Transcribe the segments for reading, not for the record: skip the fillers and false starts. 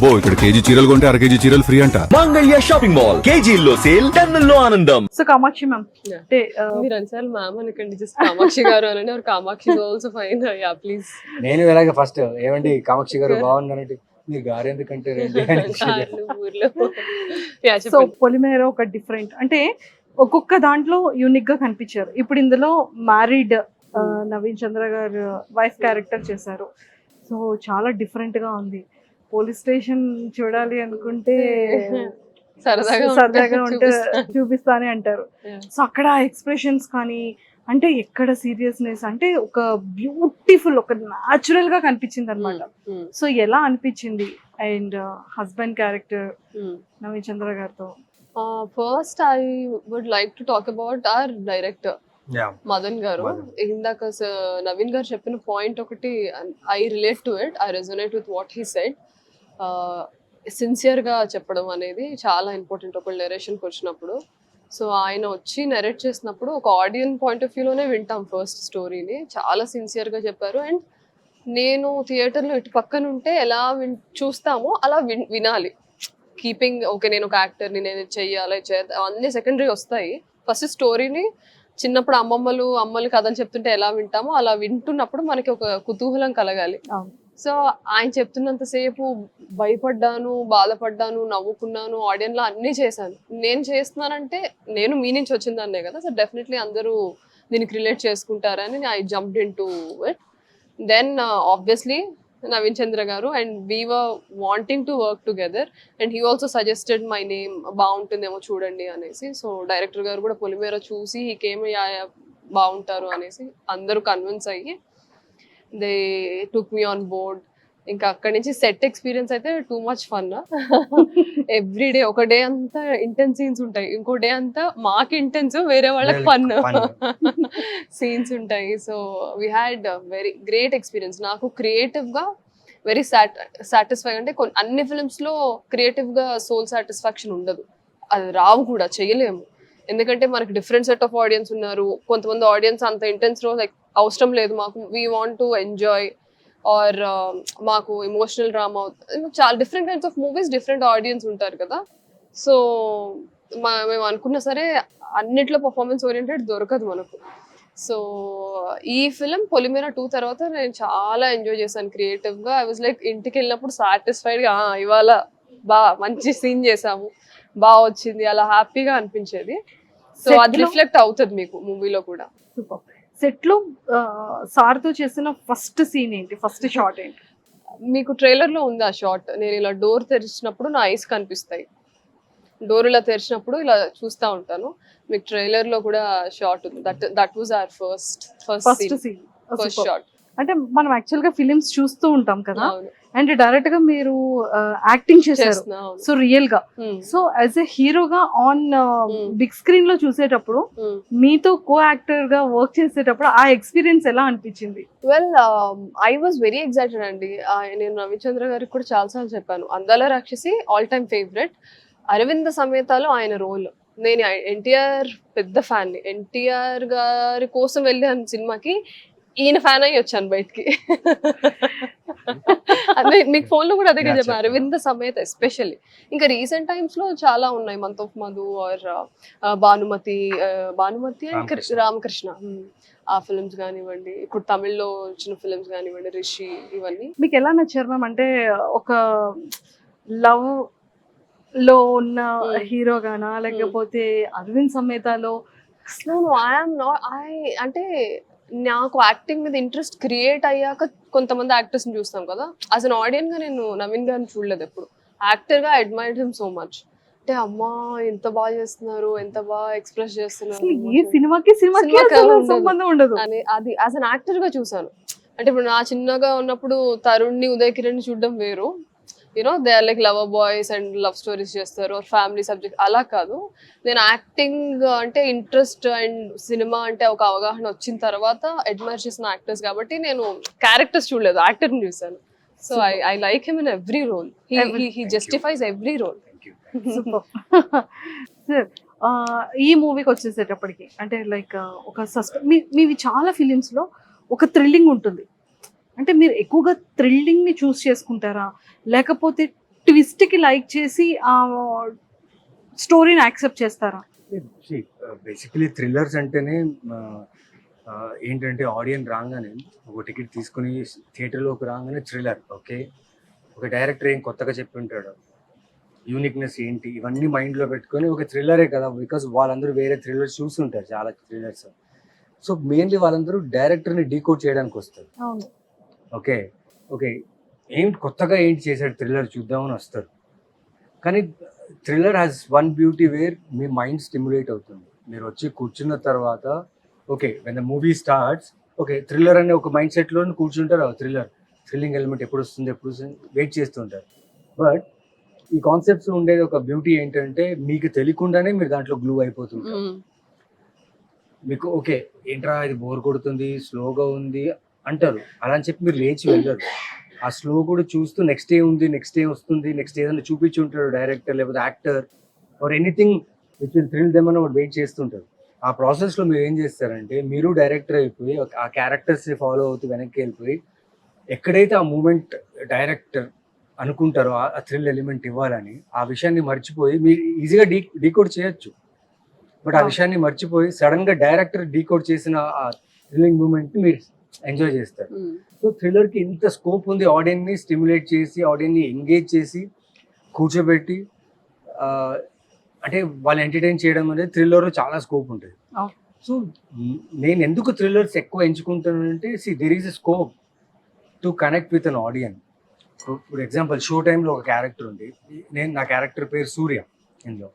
అబ్బో ఇక్కడ కేజీ చీరలు కొంటే అర కేజీ చీరలు ఫ్రీ అంట. మంగళ్య షాపింగ్ మాల్, కేజీల్లో సేల్, టన్నుల్లో ఆనందం. సో కామాక్షి మ్యామ్ అంటే మీరు అన్నిసార్లు మ్యామ్ అనకండి, జస్ట్ కామాక్షి గారు అని. Kamakshi also fine. Yeah please. నేను ఇలాగే ఫస్ట్ ఏమండి కామాక్షి గారు బాగున్నారంటే మీరు గారు ఎందుకంటే ఊర్లో సో పొలిమేర ఒక డిఫరెంట్ అంటే ఒక్కొక్క దాంట్లో యూనిక్ గా కనిపించారు. ఇప్పుడు ఇందులో మ్యారీడ్ నవీన్ చంద్ర గారు వైఫ్ క్యారెక్టర్ చేశారు. సో చాలా డిఫరెంట్ గా ఉంది. పోలీస్ స్టేషన్ చూడాలి అనుకుంటే సరదాగా ఉంటే చూపిస్తానే అంటారు. సో అక్కడ ఎక్స్ప్రెషన్స్ కానీ అంటే ఎక్కడ సీరియస్నెస్ అంటే ఒక బ్యూటిఫుల్ ఒక న్యాచురల్ గా కనిపించింది అనమాట. సో ఎలా అనిపించింది and husband character Naveen Chandra గారితో? First I would like to talk about our director Madan గారు. ఇందాక నవీన్ గారు చెప్పిన పాయింట్ ఒకటి, I relate to it, I resonate with what he said. Sincere గా చెప్పడం అనేది చాలా ఇంపార్టెంట్ ఒక నెరేషన్కి వచ్చినప్పుడు. సో ఆయన వచ్చి నెరేట్ చేసినప్పుడు ఒక ఆడియన్స్ పాయింట్ ఆఫ్ వ్యూలోనే వింటాం ఫస్ట్ స్టోరీని. చాలా సిన్సియర్ గా చెప్పారు. అండ్ నేను థియేటర్లో ఇటు పక్కన ఉంటే ఎలా చూస్తామో అలా వినాలి. కీపింగ్ ఓకే, నేను ఒక యాక్టర్ని, నేను చెయ్యాలి అన్నీ సెకండరీ వస్తాయి. ఫస్ట్ స్టోరీని చిన్నప్పుడు అమ్మలు కథలు చెప్తుంటే ఎలా వింటామో అలా వింటున్నప్పుడు మనకి ఒక కుతూహలం కలగాలి. సో ఆయన చెప్తున్నంతసేపు భయపడ్డాను, బాధపడ్డాను, నవ్వుకున్నాను, ఆడియన్స్ లో అన్ని చేశాను. నేను చేస్తున్నానంటే నేను మీ నుంచి వచ్చిందన్నే కదా. సో డెఫినెట్లీ అందరూ దీనికి రిలేట్ చేసుకుంటారని I jumped into it. Then obviously Naveen Chandra గారు and we were wanting to work together and he also suggested my name, బాగుంటుందేమో చూడండి అనేసి. సో డైరెక్టర్ గారు కూడా పొలిమేర చూసి ఈ కేమ్ బాగుంటారు అనేసి అందరూ కన్విన్స్ అయ్యి they took me on board. ఇంకా అక్కడి నుంచి సెట్ ఎక్స్పీరియన్స్ అయితే too much fun. Every day ఒక డే అంతా ఇంటెన్స్ సీన్స్ ఉంటాయి, ఇంకో డే అంతా మాకు ఇంటెన్స్, వేరే వాళ్ళకి ఫన్ సీన్స్ ఉంటాయి. So we had very great experience. నాకు క్రియేటివ్ గా వెరీ సాటిస్ఫై. అంటే అన్ని ఫిల్మ్స్ లో క్రియేటివ్ గా సోల్ సాటిస్ఫాక్షన్ ఉండదు, అది రావు కూడా, చేయలేము. ఎందుకంటే మనకి డిఫరెంట్ సెట్ ఆఫ్ ఆడియన్స్ ఉన్నారు. కొంతమంది ఆడియన్స్ అంత ఇంటెన్స్ లో లైక్ అవసరం లేదు మాకు, we want to enjoy or మాకు ఎమోషనల్ డ్రామా, చాలా different kinds of movies, different audience ఉంటారు కదా. సో మేము అనుకున్నా సరే అన్నిట్లో పర్ఫార్మెన్స్ ఓరియంటెడ్ దొరకదు మనకు. సో ఈ ఫిలిం పొలిమేర 2 తర్వాత నేను చాలా ఎంజాయ్ చేశాను క్రియేటివ్ గా. ఐ వాజ్ లైక్ ఇంటికి వెళ్ళినప్పుడు సాటిస్ఫైడ్ గా ఇవాళ మంచి సీన్ చేసాము, బాగా వచ్చింది, అలా హ్యాపీగా అనిపించేది. సో అది రిఫ్లెక్ట్ అవుతుంది మీకు మూవీలో కూడా. సూపర్. సెట్ లో సార్ తో చేసిన ఫస్ట్ సీన్ ఏంటి, ఫస్ట్ షాట్ ఏంటి? మీకు ట్రైలర్ లో ఉంది ఆ షాట్. నేను ఇలా డోర్ తెరిచినప్పుడు నా ఐస్ కనిపిస్తాయి, డోర్ ఇలా తెరిచినప్పుడు ఇలా చూస్తా ఉంటాను. మీకు ట్రైలర్ లో కూడా షాట్ ఉంది. That was our first scene, first shot. అంటే మనం యాక్చువల్ గా ఫిలిమ్స్ చూస్తూ ఉంటాం కదా, అండ్ డైరెక్ట్ గా మీరు యాక్టింగ్ చేశారు. సో రియల్ గా, సో యాజ్ ఎ హీరోగా ఆన్ బిగ్ స్క్రీన్ లో చూసేటప్పుడు మీతో కో యాక్టర్ గా వర్క్ చేసేటప్పుడు ఆ ఎక్స్పీరియన్స్ ఎలా అనిపించింది? Well I was very excited అండి. నేను రవిచంద్ర గారికి కూడా చాలాసార్లు చెప్పాను, అందాల రాక్షసి ఆల్ టైమ్ ఫేవరెట్. అరవింద సమేతాలో ఆయన రోల్, నేను ఎన్టీఆర్ పెద్ద ఫ్యాన్ ని. ఎన్టీఆర్ గారి కోసం వెళ్ళాను సినిమాకి, ఈయన ఫ్యాన్ అయ్యి వచ్చాను బయటికి. అదే మీకు ఫోన్ లో కూడా అదే చెప్పాను, అరవింద సమేత ఎస్పెషల్లీ. ఇంకా రీసెంట్ టైమ్స్ లో చాలా ఉన్నాయి, month of Madhu or Bhanumathi and Ramakrishna, ఆ ఫిల్మ్స్ కానివ్వండి, ఇప్పుడు తమిళ్లో వచ్చిన ఫిల్మ్స్ కానివ్వండి, రిషి, ఇవన్నీ. మీకు ఎలా నచ్చారు మ్యామ్? అంటే ఒక లవ్ లో ఉన్న హీరోగానా, లేకపోతే అరవింద్ సమేతలో? అంటే నాకు యాక్టింగ్ మీద ఇంట్రెస్ట్ క్రియేట్ అయ్యాక కొంతమంది యాక్టర్స్ ని చూస్తాం కదా. యాజ్ అన్ ఆడియన్స్ గా నేను నవీన్ గారిని చూడలేదు ఎప్పుడు. యాక్టర్ గా అడ్మైర్డ్ హిమ్ సో మచ్. అంటే అమ్మా ఎంత బాగా చేస్తున్నారు, ఎంత బాగా ఎక్స్ప్రెస్ చేస్తున్నారు, ఈ సినిమాకి సంబంధం ఉండదు అని అది యాజ్ అన్ యాక్టర్ గా చూసాను. అంటే ఇప్పుడు నా చిన్నగా ఉన్నప్పుడు తరుణ్ ని, ఉదయ్ కిరణ్ ని చూడడం వేరు. You know they are like lover boys and love stories చేస్తారు, ఫ్యామిలీ సబ్జెక్ట్, అలా కాదు. నేను యాక్టింగ్ అంటే ఇంట్రెస్ట్ అండ్ సినిమా అంటే ఒక అవగాహన వచ్చిన తర్వాత అడ్మైర్ చేసిన యాక్టర్స్ కాబట్టి నేను క్యారెక్టర్స్ చూడలేదు, యాక్టర్ని చూసాను. So I like him in every role. He justifies every role. Sir ఈ మూవీకి వచ్చేసేటప్పటికి అంటే లైక్ ఒక మీవి చాలా ఫిలిమ్స్ లో ఒక థ్రిల్లింగ్ ఉంటుంది. అంటే మీరు ఎక్కువగా థ్రిల్లింగ్ ని చూస్ చేసుకుంటారా, లేకపోతే ట్విస్ట్ కి లైక్ చేసి ఆ స్టోరీని యాక్సెప్ట్ చేస్తారా? బేసికలీ థ్రిల్లర్స్ అంటేనే ఏంటంటే ఆడియన్ రాగానే ఒక టికెట్ తీసుకుని థియేటర్లోకి రాగానే థ్రిల్లర్. ఓకే, ఒక డైరెక్టర్ ఏం కొత్తగా చెప్పి ఉంటాడు, యూనిక్నెస్ ఏంటి, ఇవన్నీ మైండ్లో పెట్టుకొని ఒక థ్రిల్లరే కదా, బికాస్ వాళ్ళందరూ వేరే థ్రిల్లర్స్ చూస్తుంటారు చాలా థ్రిల్లర్స్. సో మెయిన్లీ వాళ్ళందరూ డైరెక్టర్ని డీకోడ్ చేయడానికి వస్తారు. అవును. ఓకే ఓకే, ఏంటి కొత్తగా ఏంటి చేశాడు థ్రిల్లర్ చూద్దామని వస్తారు. కానీ thriller has one beauty where మీ మైండ్ స్టిమ్యులేట్ అవుతుంది. మీరు వచ్చి కూర్చున్న తర్వాత okay when the movie starts, okay thriller అనే ఒక మైండ్ సెట్లో కూర్చుంటారు. థ్రిల్లింగ్ ఎలిమెంట్ ఎప్పుడు వస్తుంది వెయిట్ చేస్తుంటారు. బట్ ఈ కాన్సెప్ట్స్ ఉండేది ఒక బ్యూటీ ఏంటంటే మీకు తెలియకుండానే మీరు దాంట్లో గ్లూ అయిపోతుంటారు. మీకు ఓకే ఏంట్రా ఇది బోర్ కొడుతుంది, స్లోగా ఉంది అంటారు. అలా అని చెప్పి మీరు లేచి వెళ్ళరు. ఆ స్లో కూడా చూస్తూ నెక్స్ట్ ఏ ఉంది, నెక్స్ట్ ఏ వస్తుంది, నెక్స్ట్ ఏదైనా చూపించి ఉంటాడు డైరెక్టర్ లేకపోతే actor or anything which will thrill them అని వెయిట్ చేస్తుంటారు. ఆ ప్రాసెస్లో మీరు ఏం చేస్తారంటే మీరు డైరెక్టర్ అయిపోయి ఆ క్యారెక్టర్స్ని ఫాలో అవుతూ వెనక్కి వెళ్ళిపోయి ఎక్కడైతే ఆ మూమెంట్ డైరెక్టర్ అనుకుంటారో ఆ థ్రిల్ ఎలిమెంట్ ఇవ్వాలని ఆ విషయాన్ని మర్చిపోయి మీరు ఈజీగా డీకోడ్ చేయొచ్చు. బట్ ఆ విషయాన్ని మర్చిపోయి సడన్ గా డైరెక్టర్ డీకోడ్ చేసిన ఆ థ్రిల్లింగ్ మూమెంట్ ని మీరు ఎంజాయ్ చేస్తారు. సో థ్రిల్లర్ కి ఇంత స్కోప్ ఉంది, ఆడియన్స్ ని స్టిమ్యులేట్ చేసి ఆడియన్స్ ని ఎంగేజ్ చేసి కూర్చోబెట్టి అంటే వాళ్ళు ఎంటర్టైన్ చేయడం అనేది థ్రిల్లర్ లో చాలా స్కోప్ ఉంటుంది. సో నేను ఎందుకు థ్రిల్లర్స్ ఎక్కువ ఎంచుకుంటానంటే there is a scope to connect with an audience. For example show టైంలో ఒక క్యారెక్టర్ ఉంది, నా క్యారెక్టర్ పేరు సూర్య ఇందులో.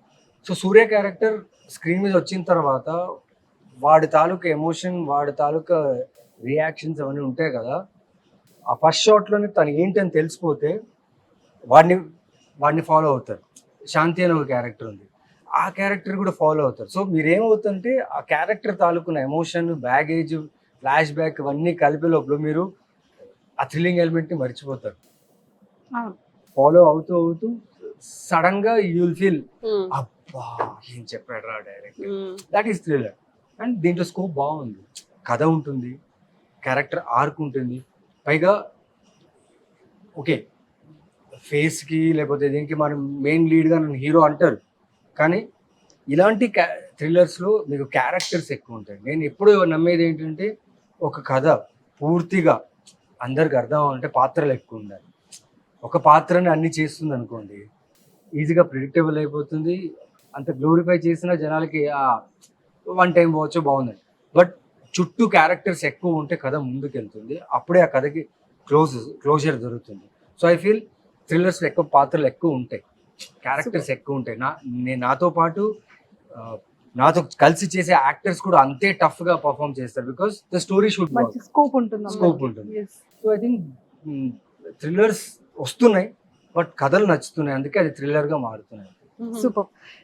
సో సూర్య క్యారెక్టర్ స్క్రీన్ మీద వచ్చిన తర్వాత వాడి తాలూకా ఎమోషన్, వాడి తాలూకా రియాక్షన్స్ అవన్నీ ఉంటాయి కదా, ఆ ఫస్ట్ షాట్లోనే తను ఏంటని తెలిసిపోతే వాడిని ఫాలో అవుతారు. శాంతి అనే ఒక క్యారెక్టర్ ఉంది, ఆ క్యారెక్టర్ కూడా ఫాలో అవుతారు. సో మీరేమవుతుంటే ఆ క్యారెక్టర్ తాలూకున్న ఎమోషన్, బ్యాగేజ్, ఫ్లాష్ బ్యాక్ ఇవన్నీ కలిపే లోపల మీరు ఆ థ్రిల్లింగ్ ఎలిమెంట్ని మర్చిపోతారు. ఫాలో అవుతూ అవుతూ సడన్ గా యూ విల్ ఫీల్ అబ్బా ఏం చెప్పాడు రా director, that is thriller. And దీంట్లో స్కోప్ బాగుంది, కథ ఉంటుంది, క్యారెక్టర్ ఆర్క్ ఉంటుంది, పైగా ఓకే ఫేస్కి లేకపోతే దీనికి మనం మెయిన్ లీడ్గా నన్ను హీరో అంటారు, కానీ ఇలాంటి థ్రిల్లర్స్లో మీకు క్యారెక్టర్స్ ఎక్కువ ఉంటాయి. నేను ఎప్పుడు నమ్మేది ఏంటంటే ఒక కథ పూర్తిగా అందరికి అర్థం అవ్వాలంటే పాత్రలు ఎక్కువ ఉండాలి. ఒక పాత్రని అన్ని చేస్తుంది అనుకోండి, ఈజీగా ప్రిడిక్టబుల్ అయిపోతుంది. అంత గ్లోరిఫై చేసిన జనాలకి వన్ టైం వాచ్ బాగుంది. బట్ చుట్టూ క్యారెక్టర్స్ ఎక్కువ ఉంటే కథ ముందుకు వెళ్తుంది, అప్పుడే ఆ కథకి క్లోజర్ దొరుకుతుంది. సో ఐ ఫీల్ థ్రిల్లర్స్ ఎక్కువ పాత్రలు ఎక్కువ ఉంటాయి, క్యారెక్టర్స్ ఎక్కువ ఉంటాయి. నాతో పాటు నాతో కలిసి చేసే యాక్టర్స్ కూడా అంతే టఫ్ గా పర్ఫామ్ చేస్తారు, because the story should scope ఉంటుంది. సో ఐ థింక్ థ్రిల్లర్స్ వస్తున్నాయి, బట్ కథలు నచ్చుతున్నాయి, అందుకే అది థ్రిల్లర్ గా మారుతున్నాయి. సూపర్.